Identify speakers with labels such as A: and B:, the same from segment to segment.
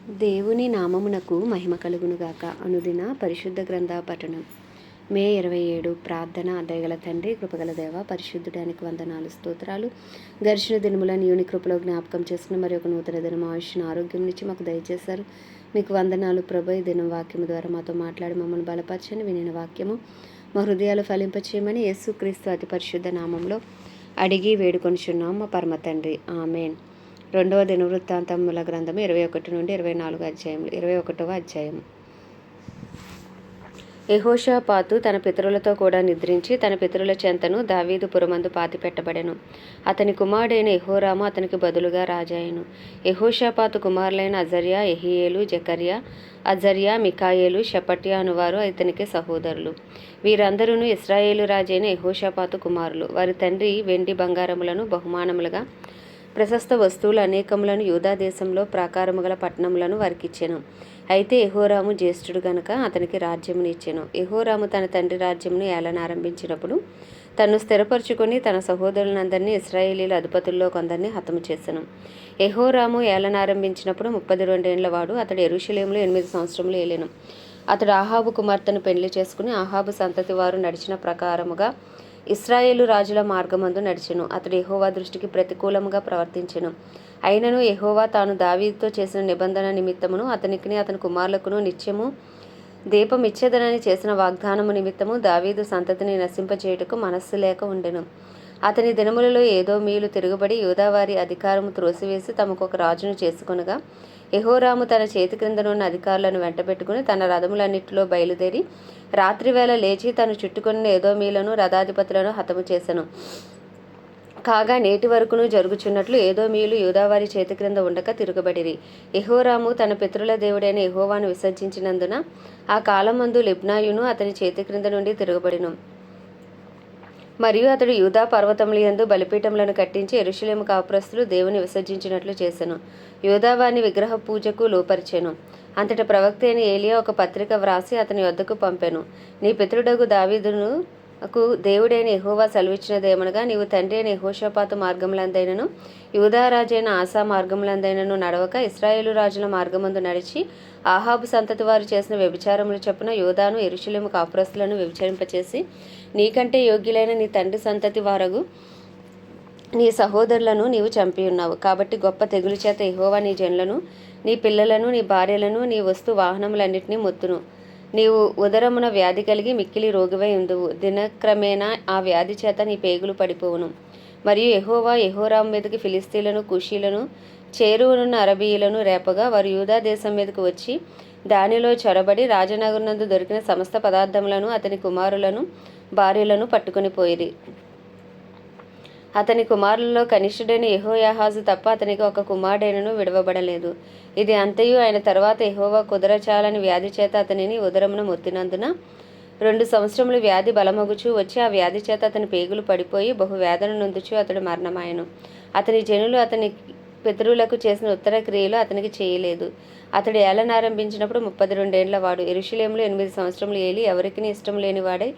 A: దేవుని నామమునకు మహిమ కలుగునుగాక. అనుదిన పరిశుద్ధ గ్రంథ పఠనం. మే 27. ప్రార్థన. దయగల తండ్రి, కృపగల దేవ, పరిశుద్ధుడానికి వందనాలు, స్తోత్రాలు. గడిచిన దినములను యూని కృపలో జ్ఞాపకం చేసుకుని మరి ఒక నూతన దినం ఆయుష్ను ఆరోగ్యం నుంచి మాకు దయచేశారు. మీకు వందనాలు ప్రభు. ఈ దినం వాక్యము ద్వారా మాతో మాట్లాడి మమ్మల్ని బలపరచని వినిన వాక్యము మా హృదయాలు ఫలింపచేయమని యేసుక్రీస్తు అతి పరిశుద్ధ నామంలో అడిగి వేడుకొనిచున్నాం మా పరమ తండ్రి. ఆమెన్. రెండవ దినవృత్తాంతముల గ్రంథము 21 నుండి 24 అధ్యాయములు. 21వ అధ్యాయం. యెహోషాపాతు తన పితరులతో కూడా నిద్రించి తన పితరుల చెంతను దావీదు పురమందు పాతిపెట్టబడెను. అతని కుమారుడైన యెహోరాము అతనికి బదులుగా రాజాయెను. యెహోషాపాతు కుమారులైన అజర్యా, యెహీయేలు, జకర్యా, అజర్యా, మికాయేలు, షపట్యా అనువారు ఇతనికి సహోదరులు. వీరందరూ ఇశ్రాయేలు రాజైన యెహోషాపాతు కుమారులు. వారి తండ్రి వెండి బంగారములను బహుమానములుగా ప్రశస్త వస్తువులు అనేకములను యూదా దేశంలో ప్రాకారము గల పట్టణములను వారికిచ్చెను. అయితే యెహోరాము జ్యేష్ఠుడు గనుక అతనికి రాజ్యమునిచ్చెను. యెహోరాము తన తండ్రి రాజ్యమును ఏలనారంభించినప్పుడు తను స్థిరపరచుకొని తన సహోదరులందరినీ ఇశ్రాయేలీల అధిపతుల్లో కొందరిని హతము చేసెను. యెహోరాము ఏలనారంభించినప్పుడు 32 ఏండ్ల వాడు. అతడు యెరూషలేములో 8 సంవత్సరములు ఏలెను. అతడు ఆహాబు కుమార్తెను పెళ్లి చేసుకుని ఆహాబు సంతతి వారు నడిచిన ప్రకారముగా ఇశ్రాయేలు రాజుల మార్గమందు నడిచెను. అతడు యెహోవా దృష్టికి ప్రతికూలముగా ప్రవర్తించెను. అయినను యెహోవా తాను దావీదుతో చేసిన నిబంధన నిమిత్తమును అతనికిని అతని కుమారులకును నిత్యము దీపమిచ్చేదనని చేసిన వాగ్దానము నిమిత్తము దావీదు సంతతిని నశింపచేయుటకు మనస్సు లేక ఉండెను. అతని దినములలో ఏదోమీయులు తిరుగుబడి యూదావారి అధికారము త్రోసివేసి తమకొక రాజును చేసుకొనగా యెహోరాము తన చేతి క్రిందనున్న అధికారులను వెంటబెట్టుకుని తన రథములన్నిటిలో బయలుదేరి రాత్రివేళ లేచి తను చుట్టుకున్న ఏదోమీయులను రథాధిపతులను హతము చేసెను. కాగా నేటి వరకును జరుగుచున్నట్లు ఏదోమీయులు యూదావారి చేతి క్రింద ఉండక తిరుగుబడిరి. యెహోరాము తన పితరుల దేవుడైన యెహోవాను విసర్జించినందున ఆ కాలమందు లిబ్నాయును అతని చేతి క్రింద నుండి తిరుగుబడిను. మరియు అతడు యూదా పర్వతములందు బలిపీఠములను కట్టించి యెరూషలేము కాపురస్తులు దేవుని విసర్జించినట్లు చేసెను. యూదా వారిని విగ్రహ పూజకు లోపరిచెను. అంతట ప్రవక్త అయిన ఏలియా ఒక పత్రిక వ్రాసి అతని వద్దకు పంపెను. నీ పితరుడగు దావీదును దేవుడైన యెహోవా సెలవిచ్చినదేమనగా, నీవు తండ్రి అయిన యెహోషాపాతు మార్గములందైనను యూదా రాజైన ఆసా మార్గములందైనను నడవక ఇశ్రాయేలు రాజుల మార్గమందు నడిచి ఆహాబు సంతతి వారు చేసిన వ్యభిచారములు చొప్పున యూదాను యెరూషలేము కాపురస్తులను వ్యభిచరింపచేసి నీకంటే యోగ్యులైన నీ తండ్రి సంతతి వారగు నీ సహోదరులను నీవు చంపియున్నావు. కాబట్టి గొప్ప తెగులు చేత యెహోవా నీ జనులను, నీ పిల్లలను, నీ భార్యలను, నీ వస్తు వాహనములన్నిటినీ మొత్తును. నీవు ఉదరమున వ్యాధి కలిగి మిక్కిలి రోగివై ఉందువు. దినక్రమేణా ఆ వ్యాధి చేత నీ పేగులు పడిపోవును. మరియు యెహోవా యెహోరాము మీదకి ఫిలిస్తీలను, కూషీలను, చేరువనున్న అరబీయులను రేపగా వారు యూదా దేశం మీదకు వచ్చి దానిలో చొరబడి రాజనగరునందు దొరికిన సమస్త పదార్థములను అతని కుమారులను భార్యలను పట్టుకుని పోయిరి. అతని కుమారులలో కనిష్ఠుడైన యెహోయాహాజు తప్ప అతనికి ఒక కుమారుడైనను విడవబడలేదు. ఇది అంతయు ఆయన తర్వాత యెహోవా కుదరచాలని వ్యాధి చేత అతనిని ఉదరమున మొత్తినందున 2 సంవత్సరములు వ్యాధి బలమగుచూ వచ్చి ఆ వ్యాధి చేత అతని పేగులు పడిపోయి బహువేదన నొందుచు అతడు మరణమాయెను. అతని జనులు అతని పితరులకు చేసిన ఉత్తర క్రియలు అతనికి చేయలేదు. అతడు ఏలనారంభించినప్పుడు 32 ఏండ్ల వాడు. యెరూషలేములో 8 సంవత్సరములు ఏలి ఎవరికి ఇష్టం లేనివాడై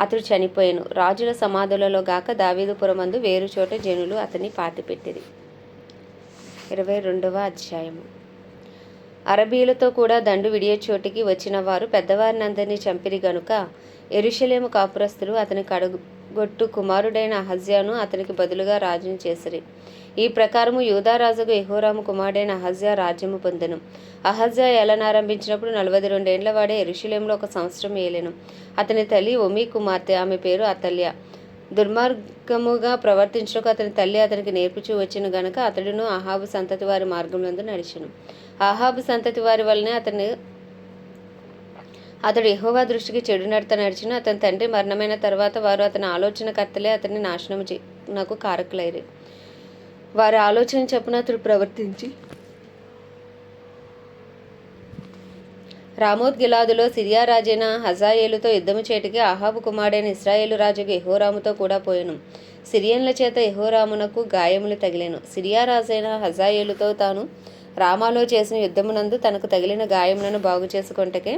A: అతడు చనిపోయాను. రాజుల సమాధులలో గాక దావీదు పురమందు వేరు చోట జనులు అతన్ని పాతిపెట్టిరి. 22వ అధ్యాయము. అరబీయులతో కూడా దండు విడియ చోటికి వచ్చిన వారు పెద్దవారినందరినీ చంపిరి గనుక యెరూషలేము కాపురస్తులు అతని కడగొట్టు కుమారుడైన అహజ్యాను అతనికి బదులుగా రాజును చేసిరి. ఈ ప్రకారము యూదారాజుకు యెహోరాము కుమారుడైన అహజ్యా రాజ్యము పొందెను. అహజ్యా ఏలనారంభించినప్పుడు 42 ఏండ్ల వాడే. యెరూషలేములో 1 సంవత్సరం ఏలెను. అతని తల్లి ఒమీ కుమార్తె, ఆమె పేరు అతల్య. దుర్మార్గముగా ప్రవర్తించుటకు అతని తల్లి అతనికి నేర్పుచూ వచ్చెను గనుక అతడును ఆహాబు సంతతి వారి మార్గములందు నడిచెను. ఆహాబు సంతతి వారి వలనే అతడు యెహోవా దృష్టికి చెడు నడత నడిచెను. అతని తండ్రి మరణమైన తర్వాత వారు అతని ఆలోచనకర్తలే అతన్ని నాశనమునకు కారకులైరి. వారి ఆలోచన చొప్పున అతడు ప్రవర్తించి రామోత్ గిలాదులో సిరియా రాజైన హజాయేలుతో యుద్ధము చేటికి ఆహాబు కుమారుడైన ఇశ్రాయేలు రాజుకు యెహోరాముతో కూడా పోయెను. సిరియన్ల చేత యెహోరామునకు గాయములు తగిలెను. సిరియా రాజైన హజాయేలుతో తాను రామాలో చేసిన యుద్ధమునందు తనకు తగిలిన గాయములను బాగు చేసుకొంటకే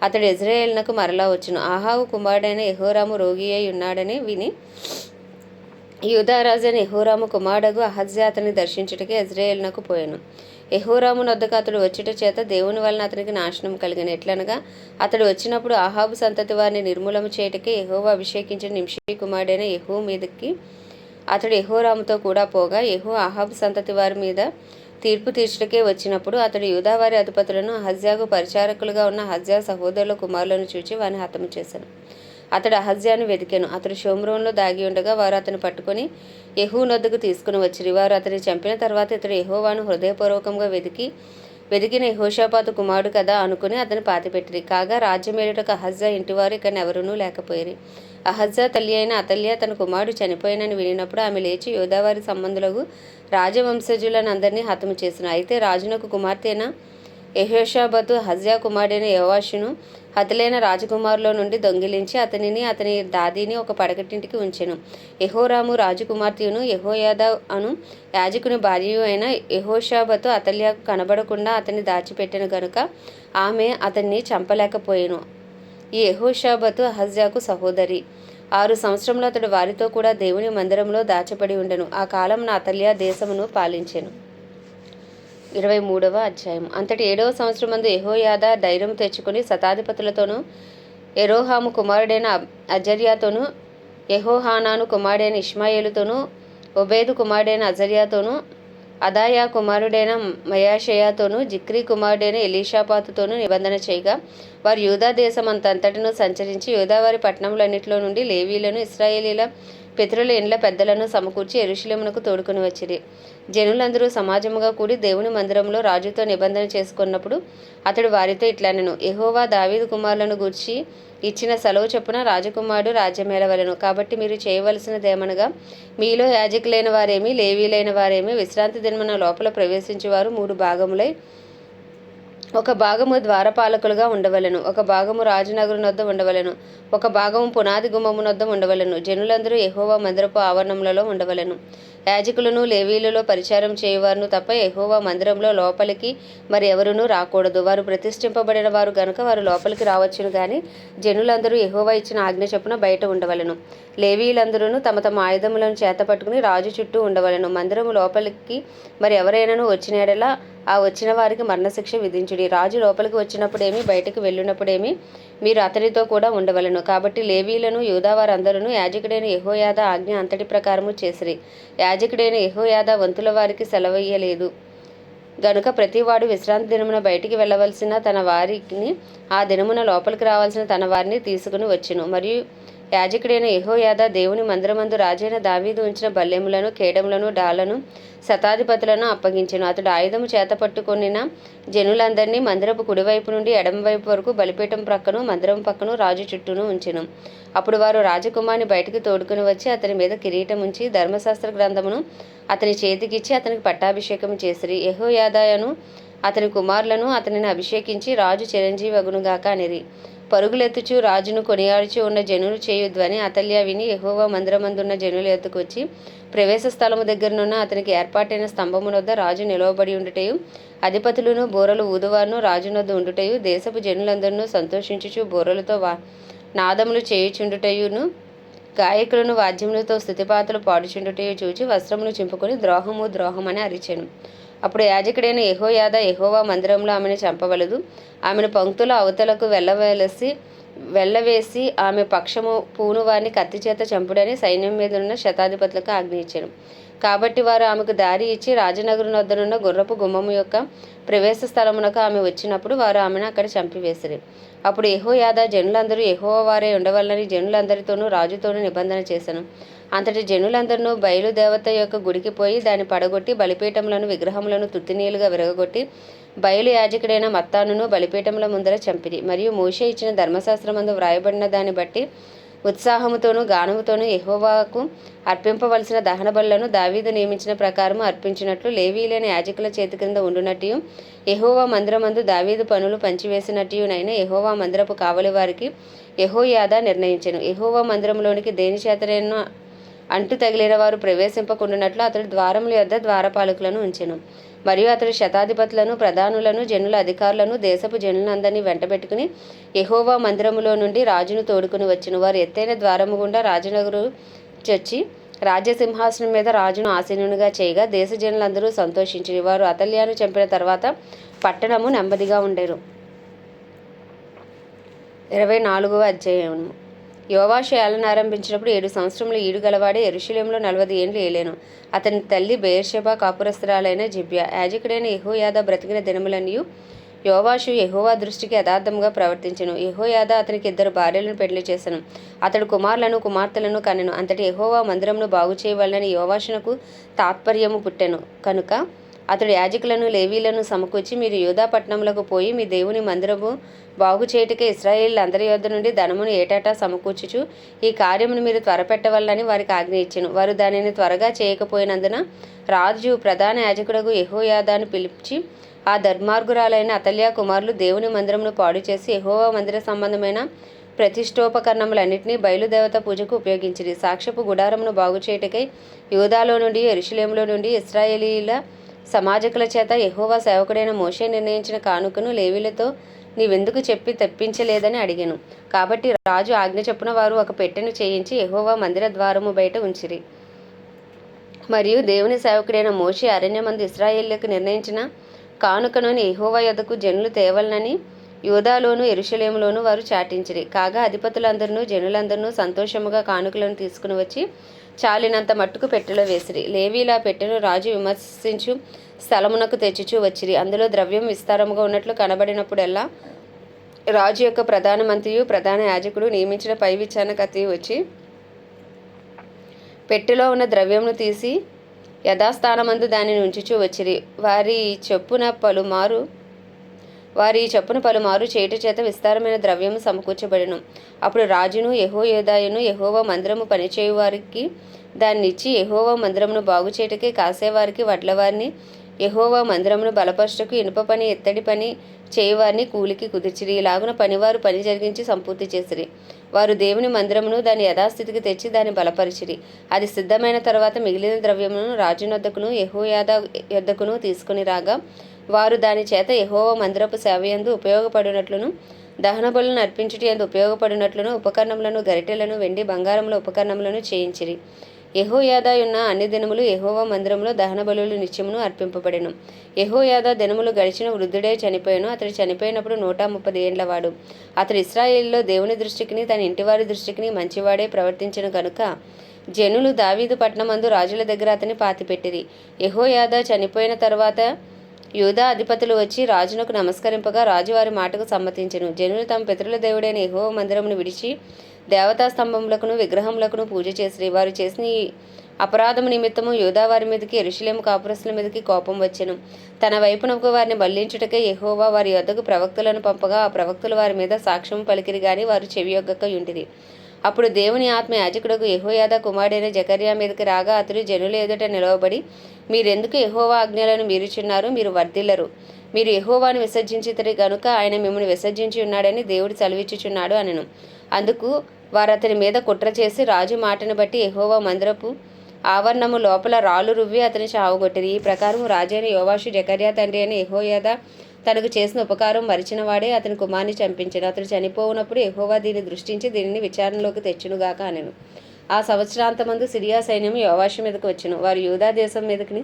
A: అతడు యెజ్రెయేలునకు మరలా వచ్చెను. ఆహాబు కుమారుడైన యెహోరాము రోగి అయి ఉన్నాడని విని యూదారాజైన యెహోరాము కుమారుడగు అహజ్యా అతన్ని దర్శించుటకే యెజ్రెయేలునకు పోయెను. యెహోరాము నొద్దకు అతడు వచ్చుట చేత దేవుని వలన అతనికి నాశనం కలిగిన. ఎట్లనగా అతడు వచ్చినప్పుడు అహాబు సంతతి వారిని నిర్మూలన చేయుటకే యెహోవా అభిషేకించిన నింషీ కుమారుడైన యెహూ మీదకి అతడు యెహోరాముతో కూడా పోగా, యెహూ అహాబు సంతతి వారి మీద తీర్పు తీర్చుటకే వచ్చినప్పుడు అతడు యూదావారి అధిపతులను అహజ్యాకు పరిచారకులుగా ఉన్న అహజ్యా సహోదరుల కుమారులను చూచి వారిని హతము చేశాను. అతడు అహజ్యాను వెతికెను. అతడు షోమ్రోన్లో దాగి ఉండగా వారు అతను పట్టుకొని యెహూ నొద్దకు తీసుకుని వచ్చిరి. వారు అతన్ని చంపిన తర్వాత ఇతడు యెహోవాను హృదయపూర్వకంగా వెతికిన యెహోషాపాతు కుమారుడు కదా అనుకుని అతను పాతిపెట్టిరి. కాగా రాజ్యమేలుటకు అహజ్యా ఇంటివారు ఇక్కడ ఎవరునూ లేకపోయిరి. అహజ్యా తల్లి అయిన అతల్యా తన కుమారుడు చనిపోయినని వినినప్పుడు ఆమె లేచి యూదావారి సంబంధులకు రాజవంశజులను అందరినీ హతము చేసిన. అయితే రాజునకు కుమార్తె అయిన యెహోషాపాతు అహజ్యా కుమారుడైన యోవాషును హతులైన రాజకుమారులో నుండి దొంగిలించి అతనిని అతని దాదీని ఒక పడకటింటికి ఉంచెను. యెహోరాము రాజకుమార్తెయును యెహోయాదా అను యాజకుని భార్యయు అయిన యెహోషాపాతు అతల్యాకు కనబడకుండా అతన్ని దాచిపెట్టెను గనుక ఆమె అతన్ని చంపలేకపోయెను. ఈ యెహోషాపాతు అహజ్యాకు సహోదరి. 6 సంవత్సరములు అతడు వారితో కూడా దేవుని మందిరంలో దాచబడి ఉండెను. ఆ కాలమున అతల్యా దేశమును పాలించెను. 23వ అధ్యాయం. అంతటి 7వ సంవత్సరమందు యెహోయాదా ధైర్యం తెచ్చుకుని శతాధిపతులతోనూ యెరోహాము కుమారుడైన అజర్యాతోనూ యెహోహానాను కుమారుడైన ఇష్మాయేలుతోనూ ఒబేదు కుమారుడైన అజర్యాతోనూ అదాయా కుమారుడైన మయాషయాతోనూ జిక్రీ కుమారుడైన ఎలీషాపాతుతోనూ నిబంధన చేయగా వారు యూదా దేశమంతటను సంచరించి యూదావారి పట్టణములన్నిటిలో నుండి లేవీలను ఇశ్రాయేలీల పితరుల ఇండ్ల పెద్దలను సమకూర్చి యెరూషలేమునకు తోడుకొని వచ్చిరి. జనులందరూ సమాజముగా కూడి దేవుని మందిరంలో రాజుతో నిబంధన చేసుకున్నప్పుడు అతడు వారితో ఇట్లనెను, యెహోవా దావీదు కుమారులను గూర్చి ఇచ్చిన సెలవు చొప్పున రాజకుమారుడు రాజ్యమేలవలెను. కాబట్టి మీరు చేయవలసినదేమనగా, మీలో యాజకులైన వారేమి లేవీలైన వారేమి విశ్రాంతి దినమున లోపల ప్రవేశించేవారు 3 భాగములై ఒక భాగము ద్వారపాలకులుగా ఉండవలెను, ఒక భాగము రాజనగరు నొద్ద ఉండవలెను, ఒక భాగము పునాది గుమ్మము నొద్ద ఉండవలెను. జనులందరూ యెహోవా మందిరపు ఆవరణములలో ఉండవలెను. యాజకులను లేవీలలో పరిచారం చేయువారును తప్ప యెహోవా మందిరంలో లోపలికి మరి ఎవరునూ రాకూడదు. వారు ప్రతిష్ఠింపబడిన వారు గనుక వారు లోపలికి రావచ్చును గాని జనులందరూ యెహోవా ఇచ్చిన ఆజ్ఞ చొప్పున బయట ఉండవలెను. లేవీలందరూ తమ తమ ఆయుధములను చేతపట్టుకుని రాజు చుట్టూ ఉండవలెను. మందిరము లోపలికి మరి ఎవరైనాను వచ్చిన యెడల ఆ వచ్చిన వారికి మరణశిక్ష విధించుడి. రాజు లోపలికి వచ్చినప్పుడేమి బయటకు వెళ్ళినప్పుడేమి మీరు అతనితో కూడా ఉండవలెను. కాబట్టి లేవీలను యూదావారందరూ యాజకుడైన యెహోయాదా ఆజ్ఞ అంతటి ప్రకారము చేసిరి. యాజకుడైన యెహోయాదా వంతుల వారికి సెలవయ్యలేదు గనుక ప్రతివాడు విశ్రాంతి దినమున బయటికి వెళ్ళవలసిన తన వారిని ఆ దినమున లోపలికి రావాల్సిన తన వారిని తీసుకుని వచ్చెను. మరియు యాజకుడైన యెహోయాదా దేవుని మందిరమందు రాజైన దావీదు ఉంచిన బల్లెములను కేడములను డాళ్లను శతాధిపతులను అప్పగించెను. అతడు ఆయుధము చేతపట్టుకొనిన జనులందరినీ మందిరపు కుడివైపు నుండి ఎడమవైపు వరకు బలిపీఠం ప్రక్కను మందిరం పక్కను రాజు చుట్టూను ఉంచెను. అప్పుడు వారు రాజకుమారుని బయటికి తోడుకుని వచ్చి అతని మీద కిరీటం ఉంచి ధర్మశాస్త్ర గ్రంథమును అతని చేతికిచ్చి అతనికి పట్టాభిషేకం చేసిరి. యెహోయాదాయను అతని కుమారులను అతనిని అభిషేకించి రాజు చిరంజీవి అగునుగాక అనిరి. పరుగులెత్తుచు రాజును కొనియాడుచు ఉన్న జనులు చేయు ధ్వని అతల్యా విని యెహోవా మందిరమందున్న జనుల ఎద్దుకు వచ్చి ప్రవేశ స్థలము దగ్గరనున్న అతనికి ఏర్పాటైన స్తంభమునొద్ద రాజు నిలవబడి ఉండుటయు అధిపతులను బోరలు ఊదువారును రాజునొద్ద ఉండుటయు దేశపు జనులందరూ సంతోషించుచు బోరలతో నాదములు చేయుచుండుటయును గాయకులను వాద్యములతో స్తుతిపాతలు పాడుచుండుటయు చూచి వస్త్రమును చింపుకొని ద్రోహము ద్రోహమని అరిచెను. అప్పుడు యాజకుడైన యెహోయాదా యెహోవా మందిరంలో ఆమెను చంపవలదు, ఆమెను పంక్తుల అవతలకు వెళ్ళవేసి ఆమె పక్షము పూను వారిని కత్తి చేత చంపుడని సైన్యం మీద ఉన్న శతాధిపతులకు ఆజ్ఞ ఇచ్చెను. కాబట్టి వారు ఆమెకు దారి ఇచ్చి రాజనగరు వద్దనున్న గుర్రపు గుమ్మము యొక్క ప్రవేశ స్థలమునకు ఆమె వచ్చినప్పుడు వారు ఆమెను అక్కడ చంపివేసిరి. అప్పుడు యెహోయాదా జనులందరూ యెహోవా వారే ఉండవలనని జనులందరితోనూ రాజుతోనూ నిబంధన చేశాను. అంతటి జనులందరూ బయలుదేవత యొక్క గుడికి పోయి దాన్ని పడగొట్టి బలిపీఠములను విగ్రహములను తుత్తినీలుగా విరగొట్టి బయలు యాజకుడైన మత్తానును బలిపీఠముల ముందర చంపిరి. మరియు మోషే ఇచ్చిన ధర్మశాస్త్రమందు వ్రాయబడిన దాన్ని బట్టి ఉత్సాహముతోనూ గానముతోనూ యెహోవాకు అర్పింపవలసిన దహన బలులను దావీదు నియమించిన ప్రకారము అర్పించినట్లు లేవీలైన యాజకుల చేతి క్రింద ఉండునట్టు యెహోవా మందిరమందు దావీదు పనులు పంచివేసినట్టునైన యెహోవా మందిరపు కావలి వారికి యెహోయాదా నిర్ణయించెను. యెహోవా మందిరంలోనికి దేని చేతనైనా అంటు తగిలిన వారు ప్రవేశింపకుండానట్లు అతడు ద్వారముల యొద్ద ద్వారపాలకులను ఉంచెను. మరియు అతడు శతాధిపతులను ప్రధానులను జనుల అధికారులను దేశపు జనులందరినీ వెంటబెట్టుకుని యెహోవా మందిరములో నుండి రాజును తోడుకుని వచ్చెను. వారు ఎత్తైన ద్వారము గుండా రాజనగరు చొచ్చి రాజ్యసింహాసనం మీద రాజును ఆసీనునిగా చేయగా దేశ జనులందరూ సంతోషించిరి. వారు అతల్యాను చంపిన తర్వాత పట్టణము నెమ్మదిగా ఉండెను. 24వ అధ్యాయం. యోవాషు ఏలన ఆరంభించినప్పుడు 7 సంవత్సరములు ఈడు గలవాడే యెరూషలేములో 40 ఏండ్లు ఏలెను. అతని తల్లి బెయేర్షెబా కాపురస్తురాలైన జిబ్యా. యాజకుడైన యెహోయాదా బ్రతికిన దినములన్నీయు యోవాషు యెహోవా దృష్టికి యథార్థముగా ప్రవర్తించెను. యెహోయాదా అతనికి 2 భార్యలను పెళ్లి చేసెను. అతడు కుమారులను కుమార్తెలను కనెను. అంతటి యెహోవా మందిరమును బాగు చేయవలనని యోవాషునకు తాత్పర్యము పుట్టెను కనుక అతడు యాజకులను లేవీలను సమకూర్చి, మీరు యూదా పట్టణములకు పోయి మీ దేవుని మందిరము బాగు చేయుటకే ఇశ్రాయేలీయులందరి యొద్ద నుండి ధనమును ఏటాటా సమకూర్చుచు ఈ కార్యమును మీరు త్వరపెట్టవలనని వారికి ఆజ్ఞ ఇచ్చెను. వారు దానిని త్వరగా చేయకపోయినందున రాజు ప్రధాన యాజకుడగు యెహోయాదాను పిలిచి, ఆ దుర్మార్గురాలైన అతల్యా కుమారులు దేవుని మందిరమును పాడు చేసి యెహోవా మందిర సంబంధమైన ప్రతిష్టోపకరణములన్నింటినీ బయలుదేవత పూజకు ఉపయోగించిరి. సాక్ష్యపు గుడారమును బాగు చేయుటకై యూదాలో నుండి యెరూషలేములో నుండి ఇశ్రాయేలీయుల సమాజకుల చేత యెహోవా సేవకుడైన మోషే నిర్ణయించిన కానుకను లేవీలతో నీవెందుకు చెప్పి తెప్పించలేదని అడిగెను. కాబట్టి రాజు ఆజ్ఞ చొప్పున వారు ఒక పెట్టెను చేయించి యెహోవా మందిర ద్వారము బయట ఉంచిరి. మరియు దేవుని సేవకుడైన మోషే అరణ్యమందు ఇశ్రాయేలీయులకు నిర్ణయించిన కానుకను యెహోవా యొద్దకు జనులు తేవలనని యూదాలోను యెరూషలేములోను వారు చాటించిరి. కాగా అధిపతులందరూ జనులందరూ సంతోషముగా కానుకలను తీసుకుని వచ్చి చాలినంత మట్టుకు పెట్టెలో వేసిరి. లేవీలా పెట్టెను రాజు విమర్శించు స్థలమునకు తెచ్చుచూ వచ్చిరి. అందులో ద్రవ్యం విస్తారముగా ఉన్నట్లు కనబడినప్పుడల్లా రాజు యొక్క ప్రధాన మంత్రియు ప్రధాన యాజకుడు నియమించిన పై విచారణకర్తయు వచ్చి పెట్టెలో ఉన్న ద్రవ్యమును తీసి యథాస్థానమందు దానిని ఉంచుచూ వచ్చిరి. వారి చొప్పున పలుమారు చేయుట చేత విస్తారమైన ద్రవ్యము సమకూర్చబడెను. అప్పుడు రాజును యెహోయాదాయును యెహోవా మందిరము పనిచేయువారికి దాన్నిచ్చి యెహోవా మందిరమును బాగు చేయుటకై కాసేవారికి వడ్లవారిని యెహోవా మందిరమును బలపరచుటకు ఇనుప పని ఇత్తడి పని చేయువారిని కూలికి కుదిర్చిరి. ఇలాగున పనివారు పని జరిగించి సంపూర్తి చేసిరి. వారు దేవుని మందిరమును దాని యథాస్థితికి తెచ్చి దాన్ని బలపరిచిరి. అది సిద్ధమైన తర్వాత మిగిలిన ద్రవ్యమును రాజునొద్దకును యెహోయాదా యొద్దకును తీసుకుని రాగా వారు దాని చేత యెహోవా మందిరపు సేవయందు ఉపయోగపడినట్లును దహన బలులను అర్పించుట యందు ఉపయోగపడినట్లును ఉపకరణములను గరిటెలను వెండి బంగారముల ఉపకరణములను చేయించిరి. యెహోయాదా ఉన్న అన్ని దినములు యెహోవా మందిరములో దహన బలులు నిత్యమును అర్పింపబడెను. యెహోయాదా దినములు గడిచిన వృద్ధుడే చనిపోయాను. అతడు చనిపోయినప్పుడు 130 ఏండ్లవాడు. అతడు ఇశ్రాయేలులో దేవుని దృష్టికిని తన ఇంటివారి దృష్టికిని మంచివాడే ప్రవర్తించెను కనుక జనులు దావీదు పట్టణమందు రాజుల దగ్గర అతని పాతిపెట్టిరి. యెహోయాదా చనిపోయిన తర్వాత యూదా అధిపతులు వచ్చి రాజునకు నమస్కరింపగా రాజు వారి మాటకు సమ్మతించెను. జనులు తమ పితరుల దేవుడైన యెహోవా మందిరమును విడిచి దేవతా స్తంభములకును విగ్రహములకును పూజ చేసిరి. వారు చేసిన ఈ అపరాధము నిమిత్తము యూదా వారి మీదకి యెరూషలేము కాపురస్తుల మీదకి కోపం వచ్చెను. తన వైపునకు వారిని బల్లించుటకై యెహోవా వారి యొద్దకు ప్రవక్తలను పంపగా ఆ ప్రవక్తలు వారి మీద సాక్ష్యము పలికిరి గాని వారు చెవియొగ్గక యుండిరి. అప్పుడు దేవుని ఆత్మ యాజకుడకు యెహోయాదా కుమారుడైన జకర్యా మీదకి రాగా అతడు జనుల ఎదుట నిలవబడి, మీరెందుకు యెహోవా ఆజ్ఞలను మీరుచున్నారు? మీరు వర్ధిల్లరు. మీరు యెహోవాను విసర్జించితిరి గనుక ఆయన మిమ్మల్ని విసర్జించి ఉన్నాడని దేవుడు సెలవిచ్చుచున్నాడు అనెను. అందుకు వారు అతని మీద కుట్ర చేసి రాజు మాటను బట్టి యెహోవా మందిరపు ఆవరణము లోపల రాళ్ళు రువ్వి అతని చావగొట్టిరి. ఈ ప్రకారం రాజైన యోవాషు జకర్యా తండ్రి అయిన యెహోయాదా తనకు చేసిన ఉపకారం మరిచిన వాడే అతని కుమారుని చంపించెను. అతడు చనిపోవునప్పుడు యెహోవా దీన్ని దృష్టించి దీనిని విచారణలోకి తెచ్చునుగాక అనెను. ఆ సంవత్సరాంతమందు సిరియా సైన్యం యోవాషు మీదకు వచ్చెను. వారు యూదా దేశం మీదకిని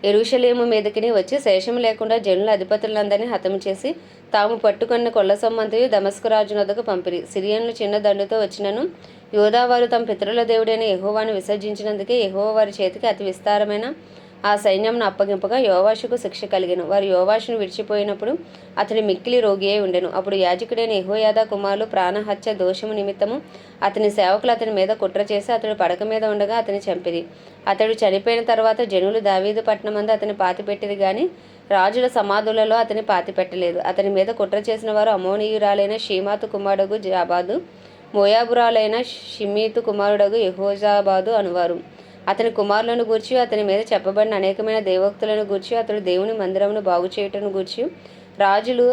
A: యెరూషలేము మీదకిని వచ్చి శేషము లేకుండా జనుల అధిపతులందరినీ హతము చేసి తాము పట్టుకున్న కొల్ల సొమ్మంతయు దమస్కు రాజునొద్దకు పంపిరి. సిరియన్లు చిన్న దండుతో వచ్చినను యోధావారు తమ పితరుల దేవుడైన యెహోవాను విసర్జించినందుకే యెహోవా వారి చేతికి అతి విస్తారమైన ఆ సైన్యంను అప్పగింపగా యోవాషుకు శిక్ష కలిగెను. వారు యోవాషును విడిచిపోయినప్పుడు అతడి మిక్కిలి రోగి అయి ఉండెను. అప్పుడు యాజకుడైన యెహోయాదా కుమారులు ప్రాణహత్య దోషము నిమిత్తము అతని సేవకులు అతని మీద కుట్ర చేసి అతడు పడక మీద ఉండగా అతని చంపిరి. అతడు చనిపోయిన తర్వాత జనులు దావీదు పట్టణమందు అతని పాతిపెట్టిరి గాని రాజుల సమాధులలో అతని పాతిపెట్టలేదు. అతని మీద కుట్ర చేసిన వారు అమోనీయురాలైన షీమాతు కుమారుడగు జాబాదు, మోయాబురాలైన షిమ్మీతు కుమారుడగు యెహోజాబాదు అనువారు. అతని కుమారులను గూర్చి అతని మీద చెప్పబడిన అనేకమైన దేవోక్తులను గూర్చి అతడు దేవుని మందిరమును బాగు చేయుటను గూర్చి రాజులు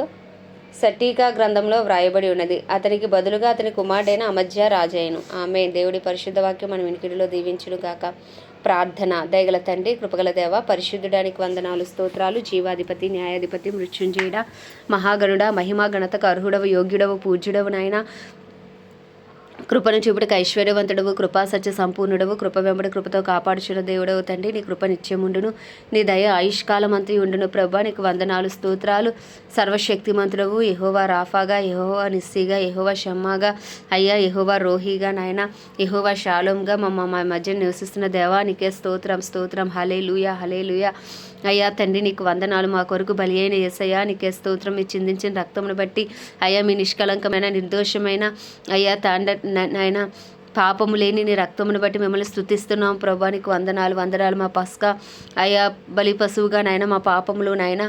A: సటీకా గ్రంథంలో వ్రాయబడి ఉన్నది. అతనికి బదులుగా అతని కుమారుడైన అమజ్యా రాజయ్యను. ఆమె దేవుడి పరిశుద్ధ వాక్యం మన వినికిడిలో దీవించును గాక. ప్రార్థన. దయగల తండ్రి, కృపగల దేవ, పరిశుద్ధుడానికి వందనాలు, స్తోత్రాలు. జీవాధిపతి, న్యాయాధిపతి, మృత్యుంజయుడ, మహాగణుడ, మహిమా గణతకు అర్హుడవు, యోగ్యుడవు, పూజ్యుడవు నాయన. కృపను చూపుటకు ఐశ్వర్యవంతుడవు, కృపా సత్య సంపూర్ణుడవు, కృప వెంబడి కృపతో కాపాడుచున్న దేవుడవు తండ్రి. నీ కృప నిత్యముండును, నీ దయ ఆయుష్కాలమంతు ఉండును ప్రభా. నీకు వందనాలు స్తోత్రాలు. సర్వశక్తిమంతుడవు, యెహోవా రాఫాగా, యెహోవా నిస్సీగా, యెహోవా షమ్మాగా, అయ్యా యెహోవా రోహీగా, నాయన యెహోవా షాలోమ్గా మా మధ్య నివసిస్తున్న దేవా నీకే స్తోత్రం స్తోత్రం. హల్లెలూయా హల్లెలూయా. అయ్యా తండ్రి నీకు వందనాలు. మా కొరకు బలి అయిన యేసయ్యా నీకే స్తోత్రం. మీ చిందించిన రక్తమును బట్టి అయ్యా మీ నిష్కలంకమైన నిర్దోషమైన అయ్యా నాయన పాపము లేని నీ రక్తమును బట్టి మిమ్మల్ని స్తుతిస్తున్నాం ప్రభా. నీకు వందనాలు వందనాలు. మా పస్కా అయ్యా బలి పశువుగా నాయన మా పాపములు నాయన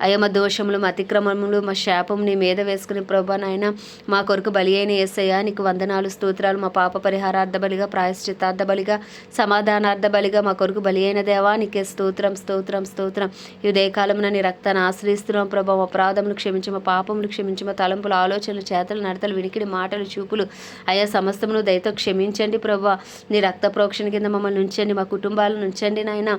A: అయ్యా మా దోషములు, మా అతిక్రమములు, మా శాపం నీ మీద వేసుకుని ప్రభా నాయన మా కొరకు బలి అయిన యేసయ్యా నీకు వందనాలు స్తోత్రాలు. మా పాప పరిహారార్థ బలిగా, ప్రాయశ్చిత్తార్థ బలిగా, సమాధానార్థ బలిగా మా కొరకు బలి అయిన దేవా నీకే స్తోత్రం స్తోత్రం స్తోత్రం. ఈ ఉదయకాలమున నీ రక్తాన్ని ఆశ్రయిస్తున్నాం ప్రభా. మా అపరాధములు క్షమించి, మా పాపములు క్షమించి, మా తలంపులు, ఆలోచనలు, చేతలు, నడతలు, వినికిడి, మాటలు, చూపులు అయ్యా సమస్తమును దయతో క్షమించండి ప్రభా. నీ రక్త ప్రోక్షణ కింద మమ్మల్ని ఉంచండి, మా కుటుంబాలను ఉంచండి నాయన.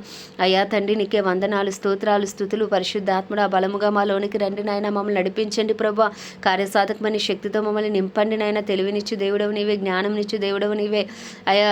A: అయ్యా తండ్రి నీకే వందనాలు స్తోత్రాలు స్తుతులు. పరిశుద్ధాత్ముడు బలముగా మాలోనికి రండి నాయన. మమ్మల్ని నడిపించండి ప్రభా. కార్యసాధకమైన శక్తితో మమ్మల్ని నింపండి నాయన. తెలివినిచ్చు దేవుడవు నీవే, జ్ఞానంనిచ్చు దేవుడవు నీవే, అయా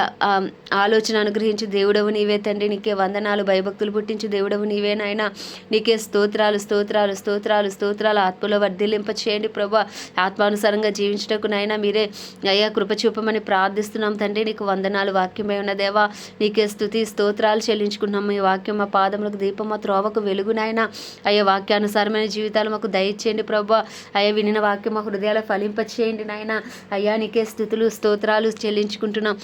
A: ఆలోచన అనుగ్రహించు దేవుడవు నీవే తండ్రి. నీకే వందనాలు. భయభక్తులు పుట్టించు దేవుడవు నీవే నాయన. నీకే స్తోత్రాలు స్తోత్రాలు స్తోత్రాలు స్తోత్రాలు. ఆత్మలో వర్ధిల్లింప చేయండి ప్రభా. ఆత్మానుసారంగా జీవించటకు నాయన మీరే అయ్యా కృప చూపమని ప్రార్థిస్తున్నాం తండ్రి. నీకు వందనాలు. వాక్యమై ఉన్న దేవా నీకే స్తుతి స్తోత్రాలు చెల్లించుకున్నాం. మీ వాక్యం మా పాదములకు దీపం, మా త్రోవకు వెలుగు నాయన. అయ్యా వాక్యానుసారమైన జీవితాలు మాకు దయచేయండి ప్రభా. అయ్యా వినిన వాక్యం మా హృదయాలు ఫలింప చేయండి నాయన. అయ్యా నీకే స్తుతులు స్తోత్రాలు చెల్లించుకుంటున్నాం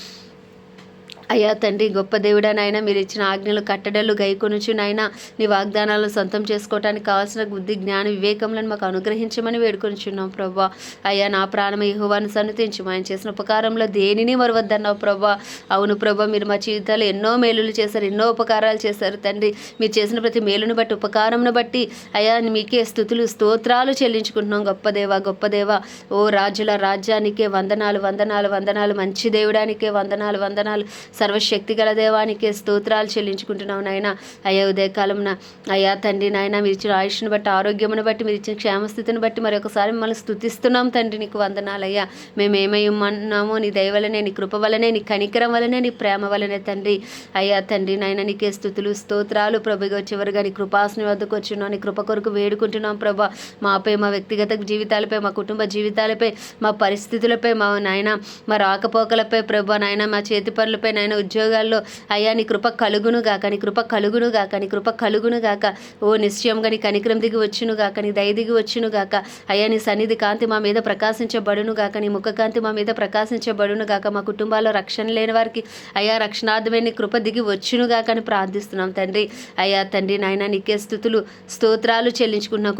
A: అయ్యా తండ్రి. గొప్ప దేవుడా నాయన. మీరు ఇచ్చిన ఆజ్ఞలు కట్టడలు గైకొనుచు నాయన నీ వాగ్దానాలను సొంతం చేసుకోవడానికి కావాల్సిన బుద్ధి, జ్ఞాన, వివేకములను మాకు అనుగ్రహించమని వేడుకొనిచున్నాం ప్రభా. అయ్యా నా ప్రాణం యెహోవాను సన్నుతించు. ఆయన చేసిన ఉపకారంలో దేనిని మరవద్దన్నావు ప్రభా. అవును ప్రభా, మీరు మా జీవితాలు ఎన్నో మేలులు చేశారు, ఎన్నో ఉపకారాలు చేశారు తండ్రి. మీరు చేసిన ప్రతి మేలును బట్టి, ఉపకారంను బట్టి అయ్యా మీకే స్థుతులు స్తోత్రాలు చెల్లించుకుంటున్నాం. గొప్ప దేవా గొప్ప దేవా. ఓ రాజుల రాజ్యానికే వందనాలు వందనాలు వందనాలు. మంచి దేవుడానికే వందనాలు వందనాలు. సర్వశక్తి గల దేవానికే స్తోత్రాలు చెల్లించుకుంటున్నాం నాయన. అయ్యా ఉదయకాలంన అయ్యా తండ్రి నాయన మీరు ఇచ్చిన ఆయుష్ను బట్టి, ఆరోగ్యమును బట్టి, మీరు ఇచ్చిన క్షేమస్థితిని బట్టి మరొకసారి మిమ్మల్ని స్తుతిస్తున్నాం తండ్రి. నీకు వందనాలయ్యా. మేము ఏమయ్యమన్నామో నీ దయ వలనే, నీ కృప వలనే, నీ కనికరం వలనే, నీ ప్రేమ వలనే తండ్రి. అయ్యా తండ్రి నాయన నీకే స్తుతులు స్తోత్రాలు ప్రభుగా. చివరిగా నీ కృపాసని వద్దకు వచ్చినాం. నీ కృప కొరకు వేడుకుంటున్నాం ప్రభా. మాపై, మా వ్యక్తిగత జీవితాలపై, మా కుటుంబ జీవితాలపై, మా పరిస్థితులపై, మా నాయన మా రాకపోకలపై ప్రభా నాయన, మా చేతి పనులపై నాయన, ఉద్యోగాల్లో అయ్యా నీ కృప కలుగును గాక, నీ కృప కలుగును గాక, నీ కృప కలుగును గాక. ఓ నిశ్చయంగా నీ కనికరం దిగి వచ్చును గాక, నీ దయ దిగి వచ్చును గాక. అయ్యా నీ సన్నిధి కాంతి మా మీద ప్రకాశించబడును గాక, నీ ముఖ కాంతి మా మీద ప్రకాశించబడును గాక. మా కుటుంబాల్లో రక్షణ లేని వారికి అయ్యా రక్షణార్థమైన నీ కృప దిగి వచ్చును గాక అని ప్రార్థిస్తున్నాం తండ్రి. అయ్యా తండ్రి నాయన నీకే స్తుతులు స్తోత్రాలు చెల్లించుకుంటున్నాం.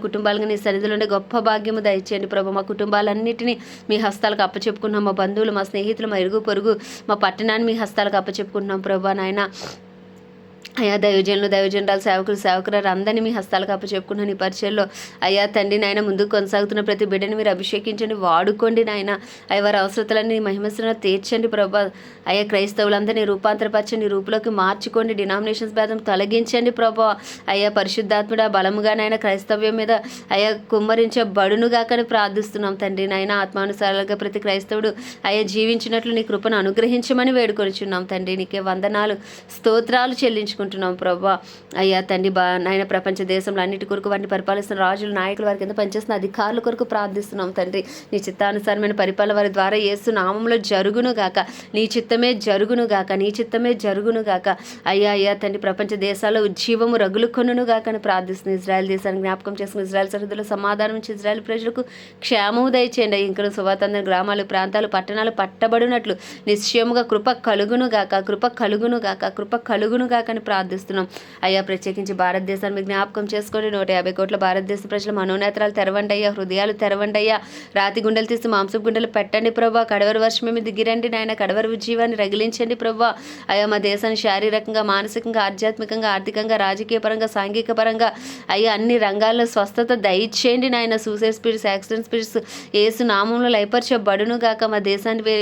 A: కుటుంబాలుగా నీ సన్నిధిలో ఉండే గొప్ప భాగ్యము దయచేయండి ప్రభు. మా కుటుంబాలన్నింటినీ మీ హస్తాలకు అప్పచెప్పుకున్నాం. మా బంధువులు, మా స్నేహితులు, మా ఇరుగు పొరుగు, మా పట్టణాన్ని మీ హస్తాలకు అప్పచెప్పుకుంటున్నాం ప్రభా నాయన. అయ్యా దైవజనురాలు, సేవకురాలు అందరినీ మీ హస్తాలకు అప్పచెప్పుకున్నాను. ఈ పరిచయంలో అయ్యా తండ్రి నాయన ముందుకు కొనసాగుతున్న ప్రతి బిడ్డని మీరు అభిషేకించండి, వాడుకోండి నాయన. అయ్యా వారి అవసరతలన్నీ మహిమస్సును తీర్చండి ప్రభా. అయ్యా క్రైస్తవులందరినీ రూపాంతరపరచండి, రూపులోకి మార్చుకోండి, డినామినేషన్స్ భేదం తొలగించండి ప్రభా. అయ్యా పరిశుద్ధాత్ముడ బలముగా నాయన క్రైస్తవ్యం మీద అయ్యా కుమ్మరించబడునుగా కానీ ప్రార్థిస్తున్నాం తండ్రి నాయన. ఆత్మానుసారాలుగా ప్రతి క్రైస్తవుడు అయ్యా జీవించినట్లు నీ కృపను అనుగ్రహించమని వేడుకొనిచున్నాం తండ్రి. నీకే వందనాలు స్తోత్రాలు చెల్లించుకుంటున్నాం ప్రభా. అయ్యా తండ్రి నాయన ప్రపంచ దేశంలో అన్నిటి కొరకు వారిని పరిపాలిస్తున్న రాజులు, నాయకులు, వారి కింద పనిచేస్తున్న అధికారుల కొరకు ప్రార్థిస్తున్నాం తండ్రి. నీ చిత్తానుసారమైన పరిపాలన వారి ద్వారా యేసు నామంలో జరుగును గాక. నీ చిత్తమే జరుగును గాక, నీ చిత్తమే జరుగును గాక. అయ్యా అయ్యా తండ్రి ప్రపంచ దేశాల్లో ఉజ్జీవము రగులు కొనును గాక అని ప్రార్థిస్తుంది. ఇజ్రాయెల్ దేశాన్ని జ్ఞాపకం చేసుకుని ఇజ్రాయెల్ సరిహద్దులో సమాధానం నుంచి ఇజ్రాయెల్ ప్రజలకు క్షేమము దయచేయండి. ఇంకా సువాతంత్ర గ్రామాలు, ప్రాంతాలు, పట్టణాలు పట్టబడినట్లు నిశ్చయముగా కృప కలుగును గాక, కృప కలుగును గాక, కృప కలుగును గాక అని ప్రార్థిస్తున్నాం. అయ్యా ప్రత్యేకించి భారతదేశాన్ని జ్ఞాపకం చేసుకోండి. 150 కోట్ల భారతదేశ ప్రజల మనోనేత్రాలు తెరవండి అయ్యా, హృదయాలు తెరవండి అయ్యా. రాతి గుండెలు తీసి మాంసపు గుండెలు పెట్టండి ప్రభా. కడవరి వర్షమేమి దిగిరండి నాయన, కడవరి ఉజ్జీవాన్ని రగిలించండి ప్రభా. అయ్యా మా దేశాన్ని శారీరకంగా, మానసికంగా, ఆధ్యాత్మికంగా, ఆర్థికంగా, రాజకీయ పరంగా, సాంఘిక పరంగా అయ్యా అన్ని రంగాల్లో స్వస్థత దయచేయండి నాయన. సూసైడ్ స్పిరిట్స్, యాక్సిడెంట్ స్పిరిట్స్ యేసు నామంలో లయపరచబడును గాక. మా దేశానికి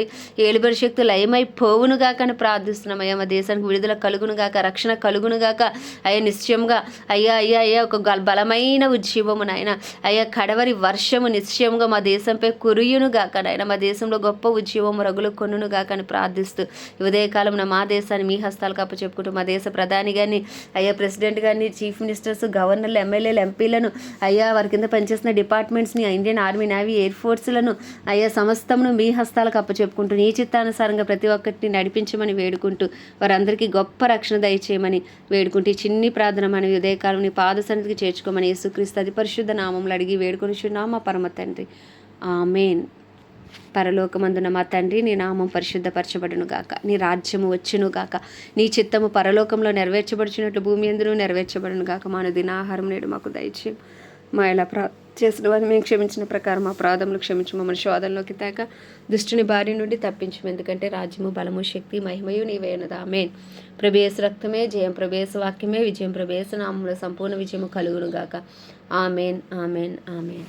A: ఏలుబడి శక్తి లయమైపోవును గాక అని ప్రార్థిస్తున్నాం. అయ్యా మా దేశానికి విడుదల కలుగును గాక, రక్షణ కలుగునుగాక. అయ్యా నిశ్చయంగా అయ్యా ఒక బలమైన ఉద్యమము నాయన, అయ్యా కడవరి వర్షము నిశ్చయంగా మా దేశంపై కురియునుగాక నాయన. మా దేశంలో గొప్ప ఉద్యమము రగులు కొనుగాక అని ప్రార్థిస్తూ ఉదయకాలం మా దేశాన్ని మీ హస్తాలకు అప్పచెప్పుకుంటూ మా దేశ ప్రధాని గారిని, అయ్యా ప్రెసిడెంట్ గారిని, చీఫ్ మినిస్టర్స్, గవర్నర్లు, ఎమ్మెల్యేలు, ఎంపీలను, అయ్యా వారి కింద పనిచేసిన డిపార్ట్మెంట్స్ని, ఇండియన్ ఆర్మీ, నేవీ, ఎయిర్ ఫోర్స్లను, అయ్యా సమస్తమును మీ హస్తాలకు అప్పచెప్పుకుంటూ నీ చిత్తానుసారంగా ప్రతి ఒక్కటిని నడిపించమని వేడుకుంటూ వారందరికీ గొప్ప రక్షణ దయచేయమని వేడుకుంటూ ఈ చిన్ని ప్రార్థన మన ఉదయకాలం నీ పాద సన్నిధికి చేర్చుకోమని యేసుక్రీస్తు అతి పరిశుద్ధ నామంలో అడిగి వేడుకొనిచున్నాము మా పరమ తండ్రి. ఆమేన్. పరలోకమందున మా తండ్రి, నీ నామం పరిశుద్ధపరచబడును గాక, నీ రాజ్యము వచ్చును గాక, నీ చిత్తము పరలోకంలో నెరవేర్చబడుచున్నట్లు భూమి యందును నెరవేర్చబడును గాక. మా దినాహారం నేడు మాకు దయచేయం. మా ఎలా చేసిన వారిని మేము క్షమించిన ప్రకారం మా అపరాధములు క్షమించు, మమ్మల్ని శోధనలోకి తేక దుష్టుని బారి నుండి తప్పించము. ఎందుకంటే రాజ్యము, బలము, శక్తి, మహిమయు నీవే ఉన్నది. ఆమేన్. ప్రభు యేసు రక్తమే జయం, ప్రభు యేసు వాక్యమే విజయం, ప్రభు యేసు నామములో సంపూర్ణ విజయము కలుగును గాక. ఆమేన్, ఆమేన్, ఆమేన్.